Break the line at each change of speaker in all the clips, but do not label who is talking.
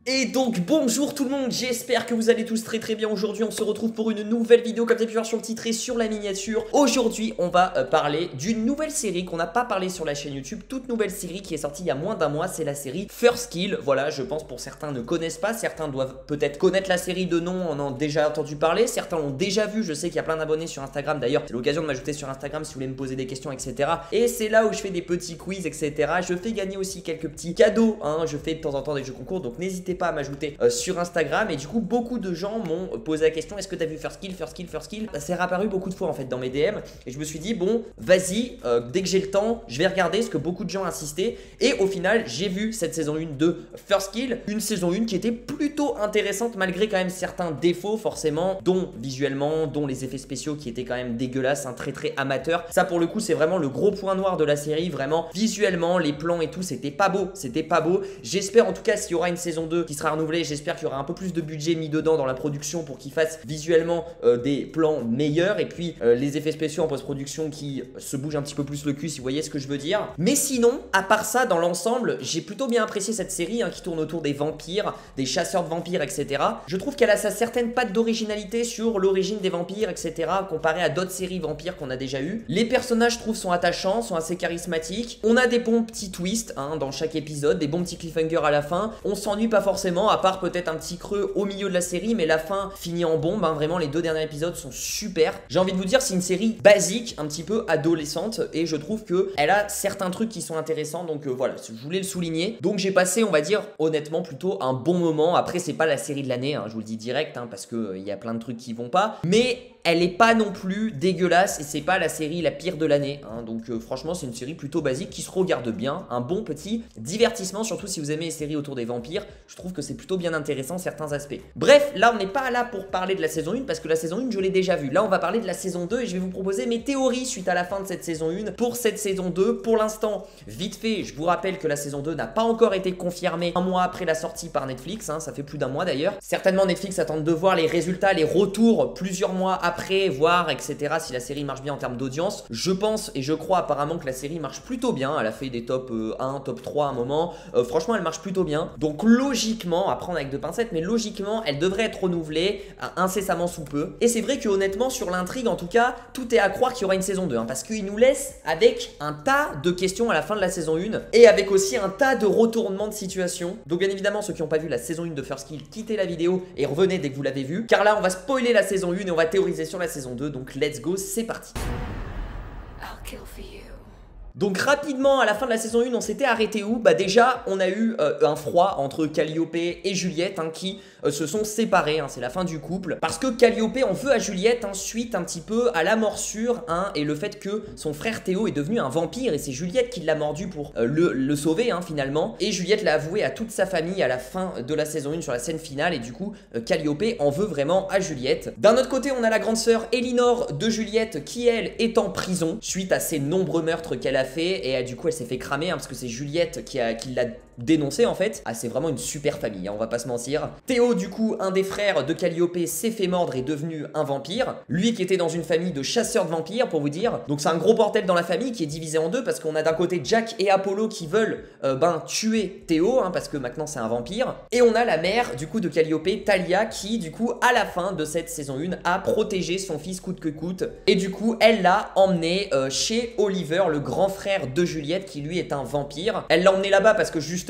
Et donc bonjour tout le monde, j'espère que vous allez tous très bien. Aujourd'hui on se retrouve pour une nouvelle vidéo comme vous avez pu voir sur le titre et sur la miniature. Aujourd'hui on va parler d'une nouvelle série qu'on n'a pas parlé sur la chaîne YouTube. Toute nouvelle série qui est sortie il y a moins d'un mois, c'est la série First Kill. Voilà, je pense pour certains ne connaissent pas, certains doivent peut-être connaître la série de nom, en ont déjà entendu parler, certains l'ont déjà vu. Je sais qu'il y a plein d'abonnés sur Instagram, d'ailleurs c'est l'occasion de m'ajouter sur Instagram si vous voulez me poser des questions, etc. Et c'est là où je fais des petits quiz, etc. Je fais gagner aussi quelques petits cadeaux, hein. Je fais de temps en temps des jeux concours, donc n'hésitez pas à m'ajouter sur Instagram. Et du coup beaucoup de gens m'ont posé la question: est-ce que t'as vu First Kill, First Kill, First Kill? Ça s'est réapparu beaucoup de fois en fait dans mes DM, et je me suis dit bon vas-y, dès que j'ai le temps je vais regarder ce que beaucoup de gens insistaient. Et au final j'ai vu cette saison 1 de First Kill, une saison 1 qui était plutôt intéressante malgré quand même certains défauts forcément, dont visuellement, dont les effets spéciaux qui étaient quand même dégueulasses, un très amateur. Ça pour le coup c'est vraiment le gros point noir de la série, vraiment visuellement les plans et tout c'était pas beau, c'était pas beau. J'espère en tout cas s'il y aura une saison 2 qui sera renouvelée, j'espère qu'il y aura un peu plus de budget mis dedans dans la production pour qu'ils fassent visuellement des plans meilleurs, et puis les effets spéciaux en post-production qui se bougent un petit peu plus le cul, si vous voyez ce que je veux dire. Mais sinon, à part ça, dans l'ensemble, j'ai plutôt bien apprécié cette série qui tourne autour des vampires, des chasseurs de vampires, etc. Je trouve qu'elle a sa certaine patte d'originalité sur l'origine des vampires, etc. comparé à d'autres séries vampires qu'on a déjà eues. Les personnages, je trouve, sont attachants, sont assez charismatiques. On a des bons petits twists dans chaque épisode, des bons petits cliffhangers à la fin. On s'ennuie pas forcément, à part peut-être un petit creux au milieu de la série, mais la fin finit en bombe, vraiment les deux derniers épisodes sont super. J'ai envie de vous dire, c'est une série basique, un petit peu adolescente, et je trouve que elle a certains trucs qui sont intéressants, donc voilà, je voulais le souligner. Donc j'ai passé, on va dire, honnêtement, plutôt un bon moment. Après c'est pas la série de l'année, je vous le dis direct, parce que il y a plein de trucs qui vont pas, mais elle est pas non plus dégueulasse, et c'est pas la série la pire de l'année, donc franchement c'est une série plutôt basique qui se regarde bien, un bon petit divertissement, surtout si vous aimez les séries autour des vampires. Je trouve que c'est plutôt bien intéressant certains aspects. Bref, là on n'est pas là pour parler de la saison 1 parce que la saison 1 je l'ai déjà vue. Là on va parler de la saison 2 et je vais vous proposer mes théories suite à la fin de cette saison 1 pour cette saison 2. Pour l'instant, vite fait, je vous rappelle que la saison 2 n'a pas encore été confirmée un mois après la sortie par Netflix, ça fait plus d'un mois d'ailleurs. Certainement Netflix attend de voir les résultats, les retours plusieurs mois après, voir etc. si la série marche bien en termes d'audience. Je pense et je crois apparemment que la série marche plutôt bien. Elle a fait des top 1, top 3 à un moment. Franchement elle marche plutôt bien. Donc logiquement, à prendre avec deux pincettes, mais logiquement elle devrait être renouvelée incessamment sous peu. Et c'est vrai que honnêtement sur l'intrigue en tout cas, tout est à croire qu'il y aura une saison 2, parce qu'il nous laisse avec un tas de questions à la fin de la saison 1 et avec aussi un tas de retournements de situation. Donc bien évidemment ceux qui n'ont pas vu la saison 1 de First Kill, quittez la vidéo et revenez dès que vous l'avez vue, car là on va spoiler la saison 1 et on va théoriser sur la saison 2. Donc let's go, c'est parti. I'll kill for you. Donc rapidement à la fin de la saison 1 on s'était arrêté où? Bah déjà on a eu un froid entre Calliope et Juliette qui se sont séparés, c'est la fin du couple, parce que Calliope en veut à Juliette suite un petit peu à la morsure et le fait que son frère Théo est devenu un vampire, et c'est Juliette qui l'a mordu pour le sauver finalement, et Juliette l'a avoué à toute sa famille à la fin de la saison 1 sur la scène finale, et du coup Calliope en veut vraiment à Juliette. D'un autre côté on a la grande sœur Elinor de Juliette qui elle est en prison suite à ses nombreux meurtres qu'elle a fait, et du coup elle s'est fait cramer parce que c'est Juliette qui l'a dénoncé en fait. C'est vraiment une super famille, on va pas se mentir. Théo du coup, un des frères de Calliope, s'est fait mordre et est devenu un vampire. Lui qui était dans une famille de chasseurs de vampires pour vous dire. Donc c'est un gros bordel dans la famille qui est divisé en deux, parce qu'on a d'un côté Jack et Apollo qui veulent tuer Théo parce que maintenant c'est un vampire. Et on a la mère du coup de Calliope, Talia, qui du coup à la fin de cette saison 1 a protégé son fils coûte que coûte, et du coup elle l'a emmené chez Oliver, le grand frère de Juliette qui lui est un vampire. Elle l'a emmené là-bas parce que justement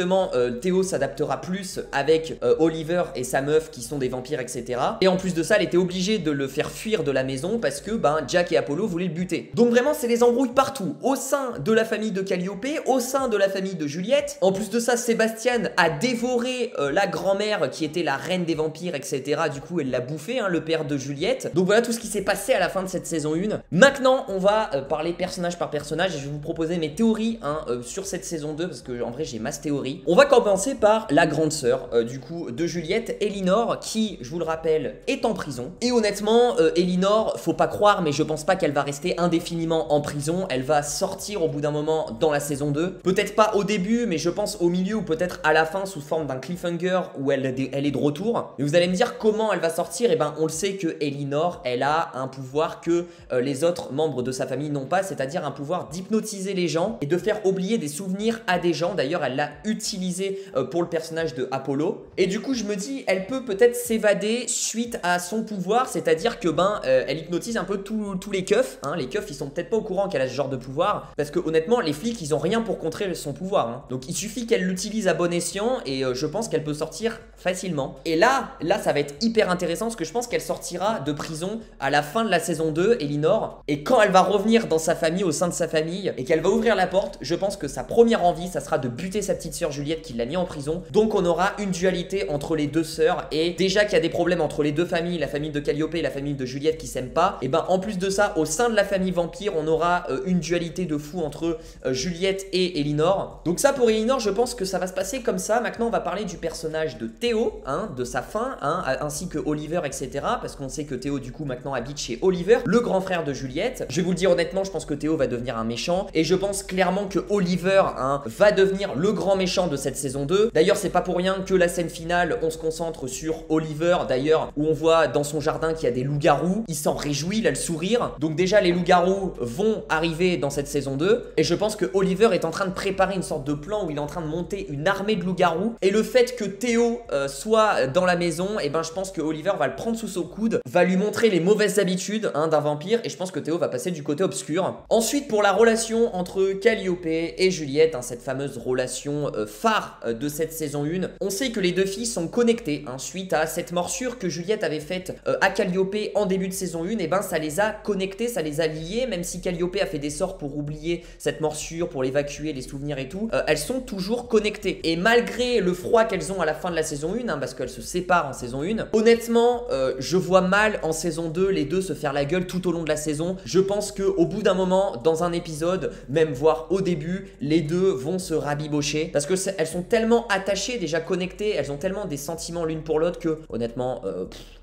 Théo s'adaptera plus avec Oliver et sa meuf qui sont des vampires, etc. Et en plus de ça elle était obligée de le faire fuir de la maison parce que Jack et Apollo voulaient le buter. Donc vraiment c'est les embrouilles partout, au sein de la famille de Calliope, au sein de la famille de Juliette. En plus de ça Sébastien a dévoré la grand-mère qui était la reine des vampires, etc. Du coup elle l'a bouffé, le père de Juliette. Donc voilà tout ce qui s'est passé à la fin de cette saison 1. Maintenant on va parler personnage par personnage, et je vais vous proposer mes théories sur cette saison 2, parce que en vrai j'ai masse théorie. On va commencer par la grande sœur du coup de Juliette, Elinor, qui je vous le rappelle est en prison. Et honnêtement Elinor, faut pas croire, mais je pense pas qu'elle va rester indéfiniment en prison. Elle va sortir au bout d'un moment dans la saison 2, peut-être pas au début, mais je pense au milieu ou peut-être à la fin sous forme d'un cliffhanger où elle est de retour. Et vous allez me dire comment elle va sortir. Et on le sait que Elinor, elle a un pouvoir que les autres membres de sa famille n'ont pas, c'est-à-dire un pouvoir d'hypnotiser les gens et de faire oublier des souvenirs à des gens. D'ailleurs elle l'a utilisée pour le personnage de Apollo. Et du coup je me dis elle peut peut-être s'évader suite à son pouvoir, c'est-à-dire que elle hypnotise un peu tous les keufs, hein. Les keufs ils sont peut-être pas au courant qu'elle a ce genre de pouvoir, parce que honnêtement les flics ils ont rien pour contrer son pouvoir, hein. Donc il suffit qu'elle l'utilise à bon escient et je pense qu'elle peut sortir facilement. Et là ça va être hyper intéressant parce que je pense qu'elle sortira de prison à la fin de la saison 2, Elinor, et quand elle va revenir dans sa famille, au sein de sa famille, et qu'elle va ouvrir la porte, je pense que sa première envie ça sera de buter sa petite sœur Juliette qui l'a mis en prison. Donc on aura une dualité entre les deux sœurs, et déjà qu'il y a des problèmes entre les deux familles, la famille de Calliope et la famille de Juliette qui s'aiment pas, et en plus de ça, au sein de la famille vampire, on aura une dualité de fou entre Juliette et Elinor. Donc ça pour Elinor, je pense que ça va se passer comme ça. Maintenant on va parler du personnage de Théo, hein, de sa fin, hein, ainsi que Oliver, etc. Parce qu'on sait que Théo du coup maintenant habite chez Oliver, le grand frère de Juliette. Je vais vous le dire honnêtement, je pense que Théo va devenir un méchant, et je pense clairement que Oliver, hein, va devenir le grand méchant de cette saison 2. D'ailleurs c'est pas pour rien que la scène finale, on se concentre sur Oliver, d'ailleurs, où on voit dans son jardin qu'il y a des loups-garous. Il s'en réjouit, il a le sourire. Donc déjà les loups-garous vont arriver dans cette saison 2, et je pense que Oliver est en train de préparer une sorte de plan où il est en train de monter une armée de loups-garous, et le fait que Théo soit dans la maison, et je pense que Oliver va le prendre sous son coude, va lui montrer les mauvaises habitudes, hein, d'un vampire, et je pense que Théo va passer du côté obscur. Ensuite pour la relation entre Calliope et Juliette, hein, cette fameuse relation phare de cette saison 1, on sait que les deux filles sont connectées, hein, suite à cette morsure que Juliette avait faite à Calliope en début de saison 1, et ça les a connectées, ça les a liées, même si Calliope a fait des sorts pour oublier cette morsure, pour l'évacuer, les souvenirs et tout, elles sont toujours connectées. Et malgré le froid qu'elles ont à la fin de la saison 1, hein, parce qu'elles se séparent en saison 1, honnêtement, je vois mal en saison 2 les deux se faire la gueule tout au long de la saison. Je pense qu'au bout d'un moment, dans un épisode, même voire au début, les deux vont se rabibocher, parce que elles sont tellement attachées, déjà connectées, elles ont tellement des sentiments l'une pour l'autre que honnêtement,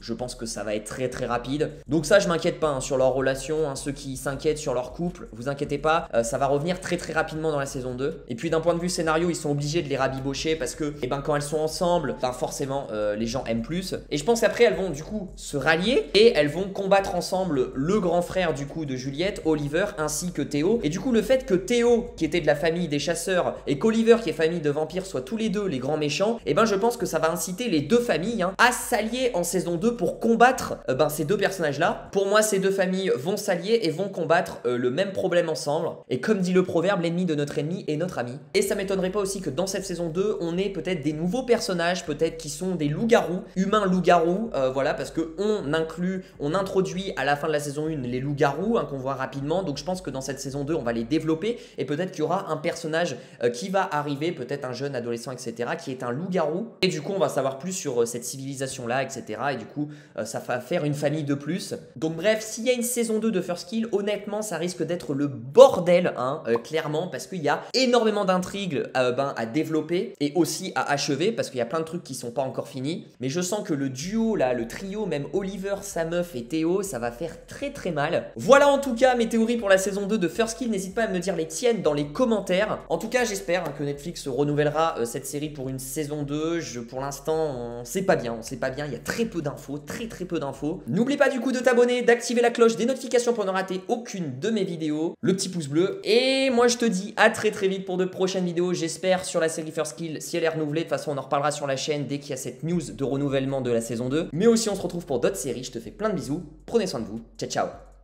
je pense que ça va être très très rapide. Donc ça je m'inquiète pas, hein, sur leur relation, hein, ceux qui s'inquiètent sur leur couple, vous inquiétez pas, ça va revenir très très rapidement dans la saison 2. Et puis d'un point de vue scénario, ils sont obligés de les rabibocher parce que quand elles sont ensemble, forcément les gens aiment plus. Et je pense qu'après elles vont du coup se rallier et elles vont combattre ensemble le grand frère du coup de Juliette, Oliver, ainsi que Théo. Et du coup le fait que Théo, qui était de la famille des chasseurs, et qu'Oliver, qui est famille de vampires, soient tous les deux les grands méchants, et je pense que ça va inciter les deux familles, hein, à s'allier en saison 2 pour combattre ces deux personnages là. Pour moi ces deux familles vont s'allier et vont combattre le même problème ensemble, et comme dit le proverbe, l'ennemi de notre ennemi est notre ami. Et ça m'étonnerait pas aussi que dans cette saison 2 on ait peut-être des nouveaux personnages, peut-être qui sont des loups-garous, humains loups-garous, voilà, parce que on introduit à la fin de la saison 1 les loups-garous, hein, qu'on voit rapidement. Donc je pense que dans cette saison 2 on va les développer, et peut-être qu'il y aura un personnage qui va arriver, peut-être un jeune adolescent, etc., qui est un loup-garou, et du coup on va savoir plus sur cette civilisation là, etc., et du coup ça va faire une famille de plus. Donc bref, s'il y a une saison 2 de First Kill, honnêtement ça risque d'être le bordel, hein, clairement, parce qu'il y a énormément d'intrigues à développer et aussi à achever, parce qu'il y a plein de trucs qui sont pas encore finis. Mais je sens que le duo là, le trio, même Oliver, sa meuf et Théo, ça va faire très très mal. Voilà en tout cas mes théories pour la saison 2 de First Kill. N'hésite pas à me dire les tiennes dans les commentaires. En tout cas j'espère, hein, que Netflix renouvellera cette série pour une saison 2. Pour l'instant on sait pas bien, il y a très peu d'infos, très peu d'infos. N'oublie pas du coup de t'abonner, d'activer la cloche des notifications pour ne rater aucune de mes vidéos, le petit pouce bleu, et moi je te dis à très vite pour de prochaines vidéos, j'espère, sur la série First Kill, si elle est renouvelée. De toute façon on en reparlera sur la chaîne dès qu'il y a cette news de renouvellement de la saison 2, mais aussi on se retrouve pour d'autres séries. Je te fais plein de bisous, prenez soin de vous, ciao ciao.